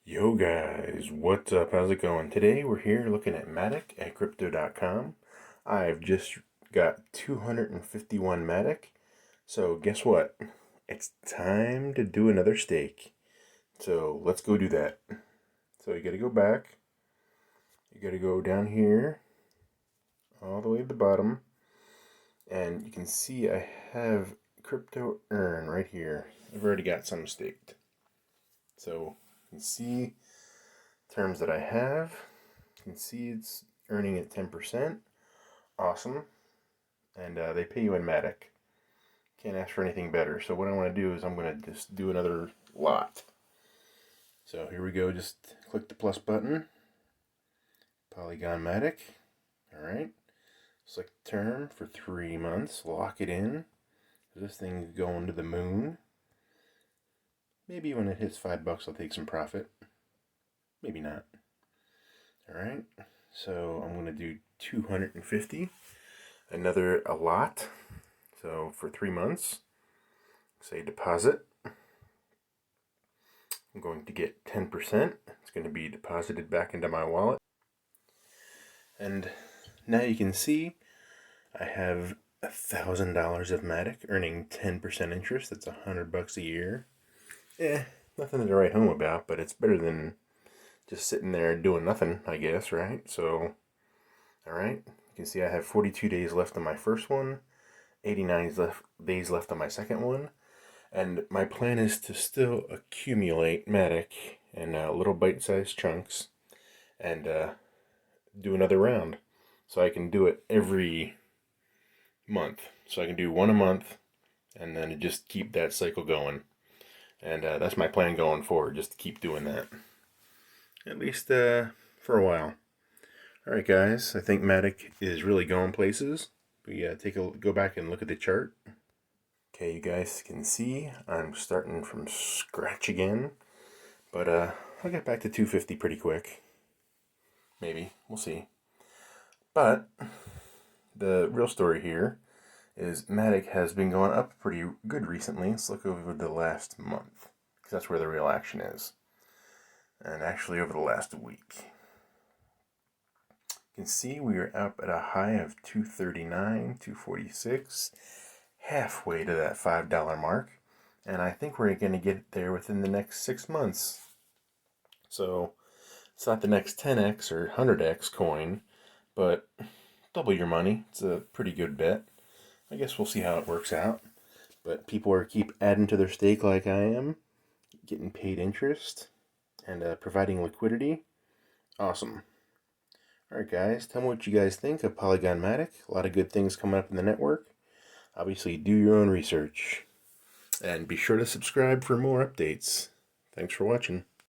Yo guys, what's up? How's it going? Today we're here looking at MATIC at crypto.com. I've just got 251 MATIC. So guess what? It's time to do another stake. So let's go do that. So you gotta go back. You gotta go down here, all the way to the bottom. And you can see I have crypto earn right here. I've already got some staked. So you can see terms that I have. You can see it's earning at 10%. Awesome. And they pay you in MATIC. Can't ask for anything better. So what I want to do is I'm going to just do another lot. So here we go. Just click the plus button. Polygon MATIC. Alright. Select term for 3 months. Lock it in. This thing is going to the moon. Maybe when it hits $5 I'll take some profit. Maybe not. Alright, so I'm going to do 250. Another a lot. So for 3 months, say deposit. I'm going to get 10%. It's going to be deposited back into my wallet. And now you can see I have $1,000 of MATIC earning 10% interest. That's $100 a year. Nothing to write home about, but it's better than just sitting there doing nothing, I guess, right? So, alright, you can see I have 42 days left on my first one, 89 days left on my second one, and my plan is to still accumulate MATIC in little bite-sized chunks and do another round. So I can do it every month. So I can do one a month and then just keep that cycle going. And that's my plan going forward, just to keep doing that. At least for a while. Alright guys, I think MATIC is really going places. We go back and look at the chart. Okay, you guys can see I'm starting from scratch again. But I'll get back to 250 pretty quick. Maybe, we'll see. But the real story here is MATIC has been going up pretty good recently. Let's look over the last month, because that's where the real action is. And actually over the last week. You can see we are up at a high of 239, 246, halfway to that $5 mark. And I think we're going to get there within the next 6 months. So it's not the next 10x or 100x coin, but double your money. It's a pretty good bet. I guess we'll see how it works out. But people keep adding to their stake like I am, getting paid interest, and providing liquidity. Awesome. Alright guys, tell me what you guys think of Polygon MATIC. A lot of good things coming up in the network. Obviously, do your own research. And be sure to subscribe for more updates. Thanks for watching.